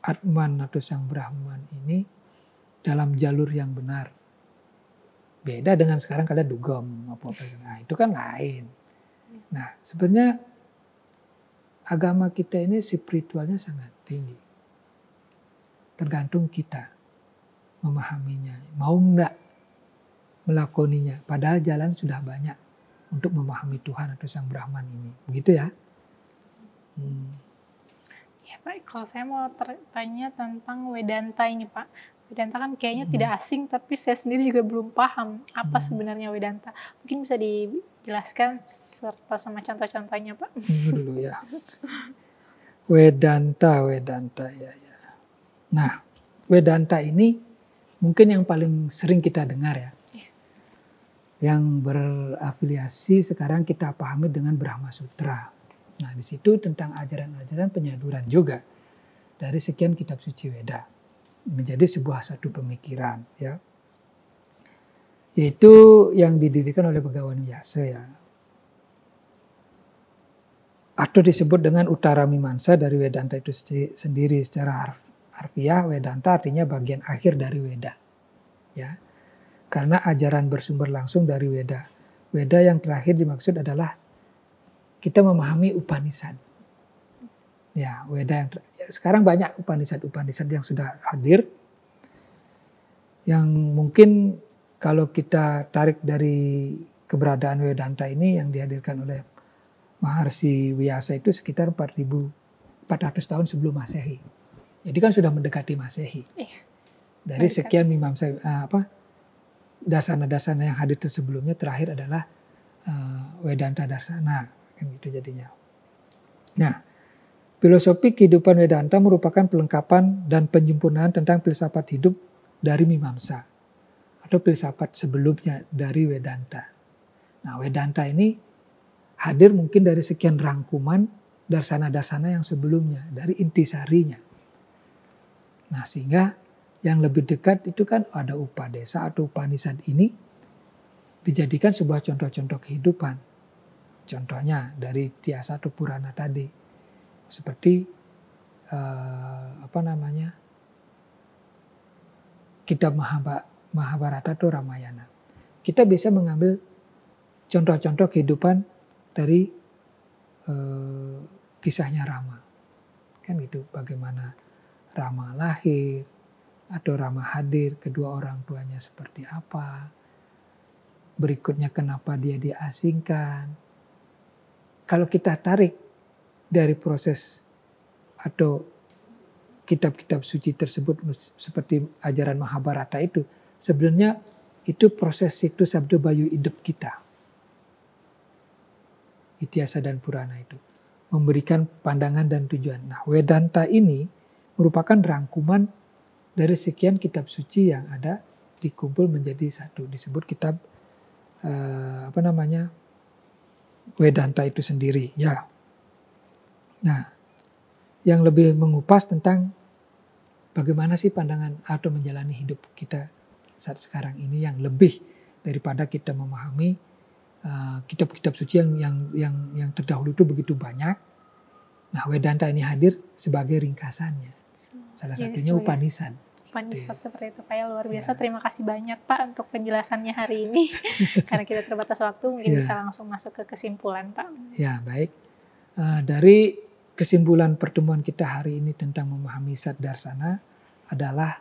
Atman atau sang Brahman ini dalam jalur yang benar. Beda dengan sekarang kalian dugem. Nah, itu kan lain. Nah sebenarnya agama kita ini spiritualnya sangat tinggi. Tergantung kita memahaminya. Mau enggak melakoninya. Padahal jalan sudah banyak untuk memahami Tuhan atau Sang Brahman ini. Begitu ya. Ya Pak, kalau saya mau tanya tentang Vedanta ini Pak. Vedanta kan kayaknya tidak asing, tapi saya sendiri juga belum paham apa sebenarnya Vedanta. Mungkin bisa dijelaskan serta sama contoh-contohnya Pak. Dulu ya. Vedanta ya. Nah, Vedanta ini mungkin yang paling sering kita dengar ya. Yang berafiliasi sekarang kita pahami dengan Brahma Sutra. Nah, di situ tentang ajaran-ajaran penyaduran juga dari sekian kitab suci Weda menjadi satu pemikiran ya. Yaitu yang didirikan oleh Bhagawan Vyasa ya. Atau disebut dengan Uttara Mimamsa dari Vedanta itu sendiri. Secara harfiah Vedanta artinya bagian akhir dari Weda. Ya. Karena ajaran bersumber langsung dari Weda. Weda yang terakhir dimaksud adalah kita memahami Upanishad. Ya, Weda yang sekarang banyak Upanishad yang sudah hadir. Yang mungkin kalau kita tarik dari keberadaan Vedanta ini yang dihadirkan oleh Maharsi Vyasa itu sekitar 4.400 tahun sebelum Masehi. Jadi kan sudah mendekati Masehi. Dari sekian Mimamsa darsana-darsana yang hadir sebelumnya, terakhir adalah Vedanta Darsana, kan gitu jadinya. Nah, filosofi kehidupan Vedanta merupakan pelengkapan dan penyempurnaan tentang filsafat hidup dari Mimamsa atau filsafat sebelumnya dari Vedanta. Nah, Vedanta ini hadir mungkin dari sekian rangkuman darsana-darsana yang sebelumnya, dari intisarinya. Nah, sehingga yang lebih dekat itu kan ada Upadesa atau Upanishad ini dijadikan sebuah contoh-contoh kehidupan. Contohnya dari Tiasa atau Purana tadi. Seperti kitab Mahabharata atau Ramayana. Kita bisa mengambil contoh-contoh kehidupan dari kisahnya Rama. Kan gitu, bagaimana Rama lahir atau Rama hadir, kedua orang tuanya seperti apa. Berikutnya kenapa dia diasingkan. Kalau kita tarik dari proses atau kitab-kitab suci tersebut seperti ajaran Mahabharata itu, sebenarnya itu proses Sikto Sabdo Bayu hidup kita. Itiasa dan Purana itu memberikan pandangan dan tujuan. Nah, Vedanta ini merupakan rangkuman dari sekian kitab suci yang ada dikumpul menjadi satu, disebut kitab Vedanta itu sendiri, ya. Nah, yang lebih mengupas tentang bagaimana sih pandangan atau menjalani hidup kita saat sekarang ini yang lebih daripada kita memahami kitab-kitab suci yang terdahulu itu begitu banyak. Nah, Vedanta ini hadir sebagai ringkasannya. Salah satunya Upanishad. Upanishad seperti itu Pak, ya luar biasa. Terima kasih banyak Pak untuk penjelasannya hari ini. Karena kita terbatas waktu, mungkin bisa langsung masuk ke kesimpulan Pak. Ya, baik. Dari kesimpulan pertemuan kita hari ini tentang memahami Saddarsana adalah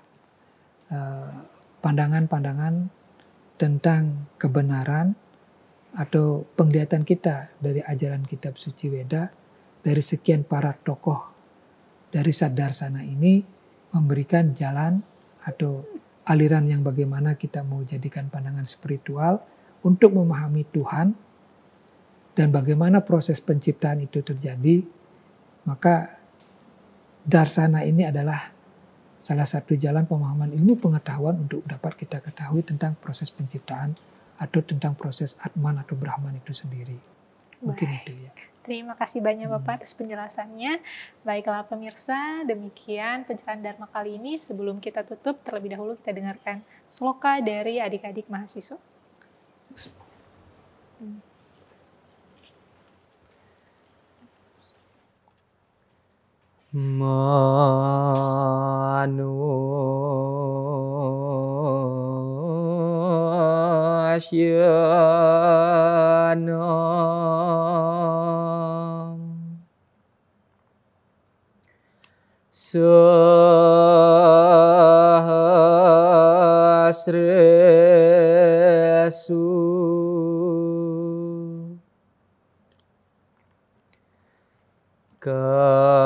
pandangan-pandangan tentang kebenaran atau penglihatan kita dari ajaran kitab suci Weda, dari sekian para tokoh dari Saddarsana ini memberikan jalan atau aliran yang bagaimana kita mau jadikan pandangan spiritual untuk memahami Tuhan dan bagaimana proses penciptaan itu terjadi. Maka Darsana ini adalah salah satu jalan pemahaman ilmu pengetahuan untuk dapat kita ketahui tentang proses penciptaan atau tentang proses Atman atau Brahman itu sendiri. Mungkin itu ya. Terima kasih banyak Bapak atas penjelasannya. Baiklah pemirsa, demikian pencerahan Dharma kali ini. Sebelum kita tutup, terlebih dahulu kita dengarkan sloka dari adik-adik mahasiswa. Sahasresu kascidiata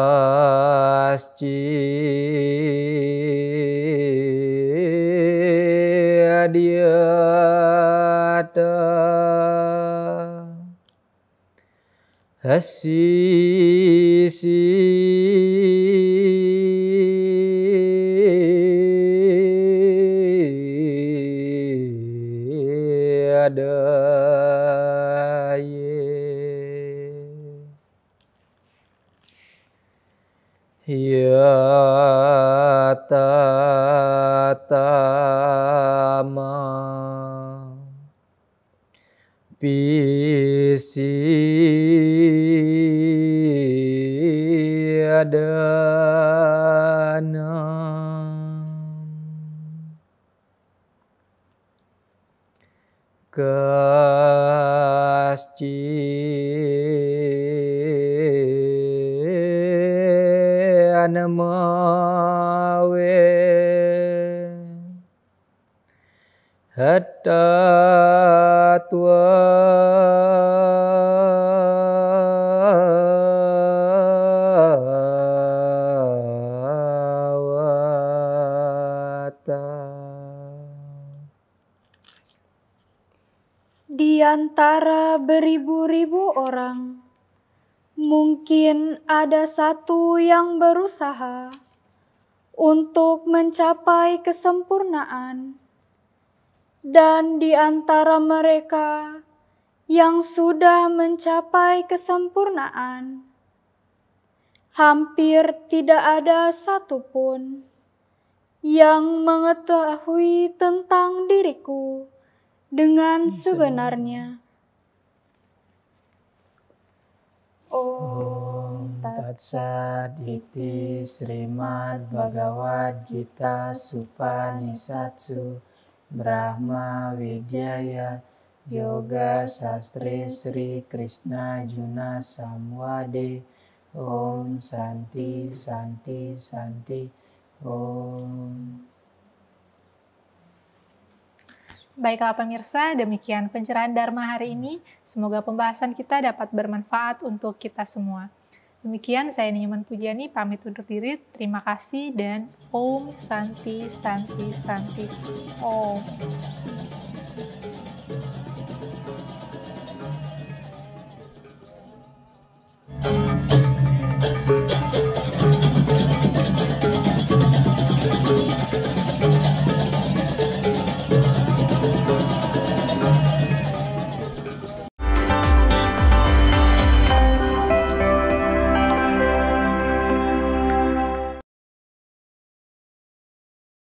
hasisi yatatama pisi adana anamawe hatatwa Di antara beribu-ribu orang, mungkin ada satu yang berusaha untuk mencapai kesempurnaan, dan di antara mereka yang sudah mencapai kesempurnaan, hampir tidak ada satupun yang mengetahui tentang diriku dengan sebenarnya. Om Tat Sat Iti Srimad Bhagavad Gita Supanisatsu Brahma Wijaya Yoga Sastre Sri Krishna Juna Samwade. Om Santi Santi Santi. Om. Baiklah pemirsa, demikian pencerahan Dharma hari ini. Semoga pembahasan kita dapat bermanfaat untuk kita semua. Demikian saya Nyoman Pujiani pamit undur diri. Terima kasih dan Om Santi Santi Santi. Om.